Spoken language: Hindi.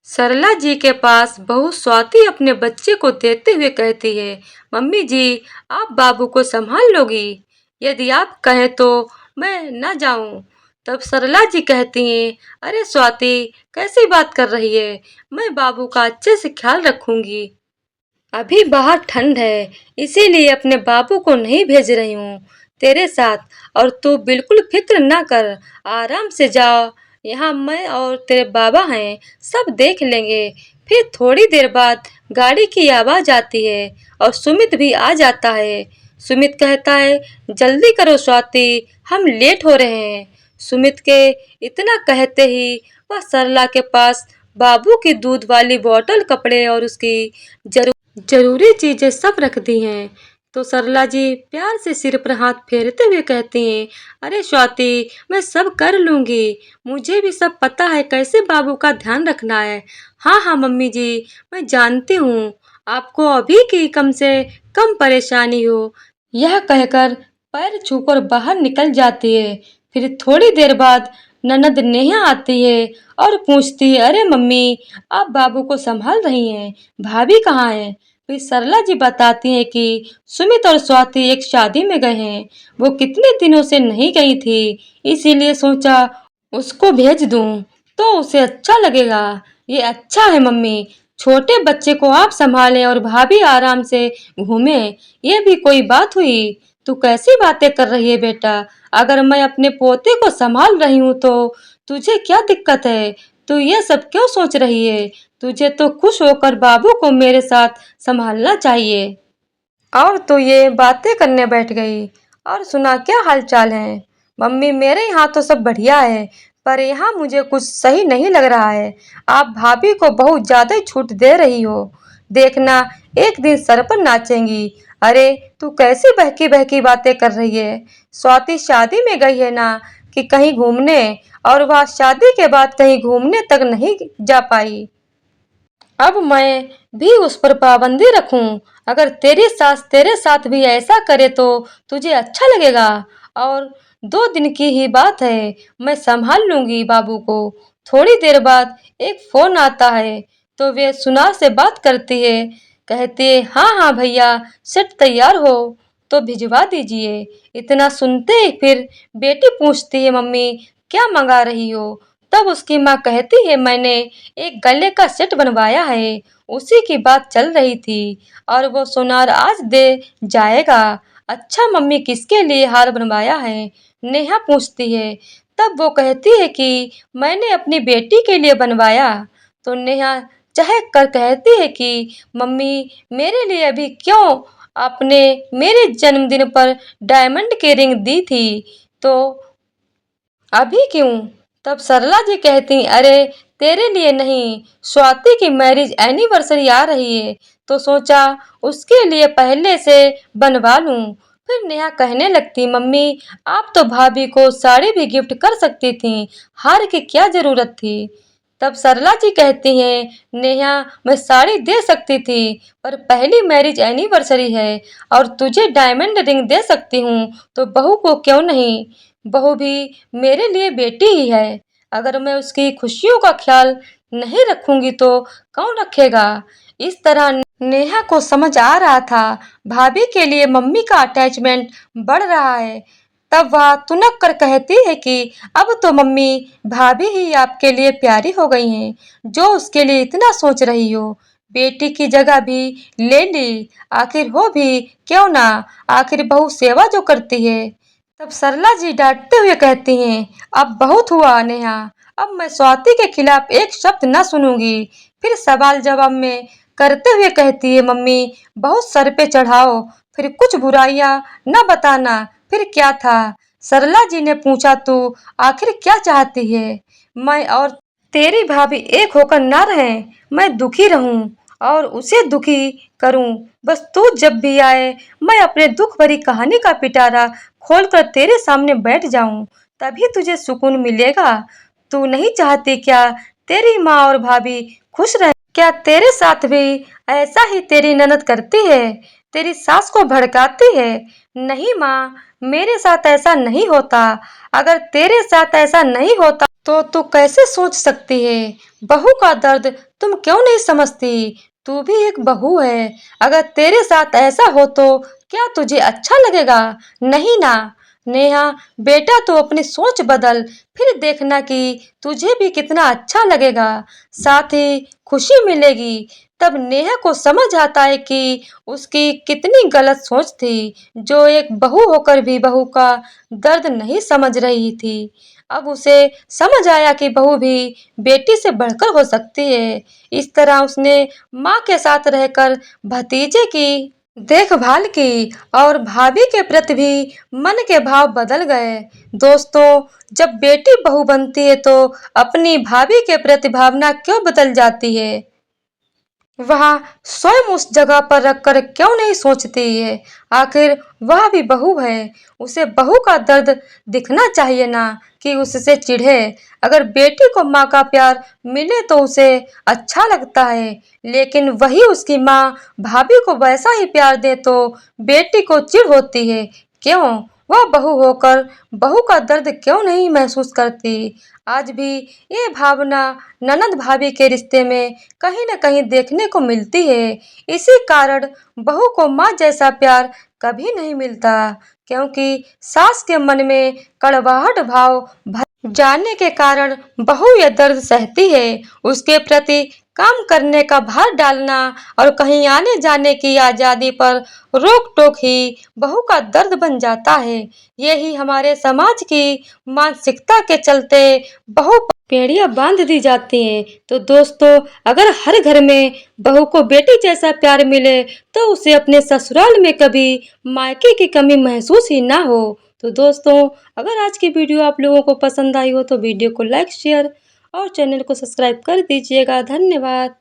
सरला जी के पास बहू स्वाति अपने बच्चे को देखते हुए कहती है, मम्मी जी, आप बाबू को संभाल लोगी? यदि आप कहें तो मैं न जाऊं। तब सरला जी कहती हैं, अरे स्वाति, कैसी बात कर रही है? मैं बाबू का अच्छे से ख्याल रखूंगी। अभी बाहर ठंड है, इसीलिए अपने बाबू को नहीं भेज रही हूँ तेरे साथ। और तू बिल्कुल फिक्र ना कर, आराम से जाओ। यहाँ मैं और तेरे बाबा हैं, सब देख लेंगे। फिर थोड़ी देर बाद गाड़ी की आवाज आती है और सुमित भी आ जाता है। सुमित कहता है, जल्दी करो स्वाति, हम लेट हो रहे हैं। सुमित के इतना कहते ही वह सरला के पास बाबू की दूध वाली बोतल, कपड़े और उसकी जरूरी चीजें सब रख दी हैं। तो सरला जी प्यार से सिर पर हाथ फेरते हुए कहती हैं, अरे स्वाति, मैं सब कर लूंगी। मुझे भी सब पता है कैसे बाबू का ध्यान रखना है। हाँ हाँ मम्मी जी, मैं जानती हूँ। आपको अभी की कम से कम परेशानी हो। यह कहकर पैर छूकर बाहर निकल जाती है। फिर थोड़ी देर बाद ननद नेहा आती है और पूछती है, अरे मम्मी, आप बाबू को संभाल रही हैं, भाभी कहाँ है? फिर सरला जी बताती हैं कि सुमित और स्वाति एक शादी में गए हैं। वो कितने दिनों से नहीं गई थी, इसीलिए सोचा उसको भेज दूं तो उसे अच्छा लगेगा। ये अच्छा है मम्मी, छोटे बच्चे को आप संभालें और भाभी आराम से घूमे, ये भी कोई बात हुई? तू कैसी बातें कर रही है बेटा? अगर मैं अपने पोते को संभाल रही हूँ तो तुझे क्या दिक्कत है? तू ये सब क्यों सोच रही है? तुझे तो खुश होकर बाबू को मेरे साथ संभालना चाहिए। और तो ये बातें करने बैठ गई। और सुना, क्या हालचाल है? मम्मी, मेरे यहाँ तो सब बढ़िया है, पर यहाँ मुझे कुछ सही नहीं लग रहा है। आप भाभी को बहुत ज्यादा ही छूट दे रही हो। देखना, एक दिन सर पर नाचेंगी। अरे तू कैसी बहकी बहकी बातें कर रही है? स्वाति शादी में गई है ना कि कहीं घूमने, और वह शादी के बाद कहीं घूमने तक नहीं जा पाई। अब मैं भी उस पर पाबंदी रखूं? अगर तेरी सास तेरे साथ भी ऐसा करे तो तुझे अच्छा लगेगा? और 2 दिन की ही बात है, मैं संभाल लूंगी बाबू को। थोड़ी देर बाद एक फोन आता है तो वे सुनार से बात करती है। कहती है, हाँ हाँ भैया, सेट तैयार हो तो भिजवा दीजिए। इतना सुनते ही फिर बेटी पूछती है, मम्मी क्या मंगा रही हो? तब उसकी माँ कहती है, मैंने एक गले का सेट बनवाया है, उसी की बात चल रही थी और वो सुनार आज दे जाएगा। अच्छा मम्मी, किसके लिए हार बनवाया है? नेहा पूछती है। तब वो कहती है कि मैंने अपनी बेटी के लिए बनवाया। तो नेहा चहक कर कहती है कि मम्मी, मेरे लिए अभी क्यों? आपने मेरे जन्मदिन पर डायमंड की रिंग दी थी, तो अभी क्यों? तब सरला जी कहती, अरे तेरे लिए नहीं, स्वाति की मैरिज एनिवर्सरी आ रही है तो सोचा उसके लिए पहले से बनवा लूं। फिर नेहा कहने लगती, मम्मी आप तो भाभी को साड़ी भी गिफ्ट कर सकती थी, हार की क्या जरूरत थी? तब सरला जी कहती हैं, नेहा, मैं साड़ी दे सकती थी, पर पहली मैरिज एनिवर्सरी है और तुझे डायमंड रिंग दे सकती हूँ, तो बहू को क्यों नहीं? बहू भी मेरे लिए बेटी ही है। अगर मैं उसकी खुशियों का ख्याल नहीं रखूंगी तो कौन रखेगा? इस तरह नेहा को समझ आ रहा था भाभी के लिए मम्मी का अटैचमेंट बढ़ रहा है। तब वह तुनक कर कहती है कि अब तो मम्मी भाभी ही आपके लिए प्यारी हो गई हैं, जो उसके लिए इतना सोच रही हो। बेटी की जगह भी ले ली, आखिर हो भी क्यों ना, आखिर बहू सेवा जो करती है। तब सरला जी डांटते हुए कहती हैं, अब बहुत हुआ नेहा, अब मैं स्वाति के खिलाफ एक शब्द न सुनूंगी। फिर सवाल जवाब में करते हुए कहती है, मम्मी बहुत सर पे चढ़ाओ, फिर कुछ बुराइयां न बताना। फिर क्या था? सरला जी ने पूछा, तू आखिर क्या चाहती है? मैं और तेरी भाभी एक होकर ना रहें? मैं दुखी रहूं और उसे दुखी करूं? बस तू जब भी आए मैं अपने दुख भरी कहानी का पिटारा खोलकर तेरे सामने बैठ जाऊं, तभी तुझे सुकून मिलेगा। तू नहीं चाहती क्या तेरी माँ और भाभी खुश रहे? क्या तेरे साथ भी ऐसा ही तेरी ननद करती है, तेरी सास को भड़काती है? नहीं माँ, मेरे साथ ऐसा नहीं होता। अगर तेरे साथ ऐसा नहीं होता तो तू कैसे सोच सकती है? बहू का दर्द तुम क्यों नहीं समझती? तू भी एक बहू है। अगर तेरे साथ ऐसा हो तो क्या तुझे अच्छा लगेगा? नहीं ना। नेहा, बेटा तू अपनी सोच बदल, फिर देखना कि तुझे भी कितना अच्छा लगेगा, साथ ही खुशी मिलेगी। तब नेहा को समझ आता है कि उसकी कितनी गलत सोच थी, जो एक बहू होकर भी बहू का दर्द नहीं समझ रही थी। अब उसे समझ आया कि बहू भी बेटी से बढ़कर हो सकती है। इस तरह उसने माँ के साथ रहकर भतीजे की देखभाल की और भाभी के प्रति भी मन के भाव बदल गए। दोस्तों, जब बेटी बहू बनती है तो अपनी भाभी के प्रति भावना क्यों बदल जाती है? वह स्वयं उस जगह पर रखकर क्यों नहीं सोचती है? आखिर वह भी बहू है। उसे बहू का दर्द दिखना चाहिए ना कि उससे चिढ़े। अगर बेटी को माँ का प्यार मिले तो उसे अच्छा लगता है, लेकिन वही उसकी माँ भाभी को वैसा ही प्यार दे तो बेटी को चिढ़ होती है। क्यों? वह बहू होकर बहू का दर्द क्यों नहीं महसूस करती? आज भी ये भावना ननद भाभी के रिश्ते में कहीं न कहीं देखने को मिलती है। इसी कारण बहू को माँ जैसा प्यार कभी नहीं मिलता, क्योंकि सास के मन में कड़वाहट भाव भर जाने के कारण बहू यह दर्द सहती है। उसके प्रति काम करने का भार डालना और कहीं आने जाने की आज़ादी पर रोक टोक ही बहू का दर्द बन जाता है। यही हमारे समाज की मानसिकता के चलते बहू पर बेड़ियां बांध दी जाती हैं। तो दोस्तों, अगर हर घर में बहू को बेटी जैसा प्यार मिले तो उसे अपने ससुराल में कभी मायके की कमी महसूस ही ना हो। तो दोस्तों, अगर आज की वीडियो आप लोगों को पसंद आई हो तो वीडियो को लाइक शेयर और चैनल को सब्सक्राइब कर दीजिएगा। धन्यवाद।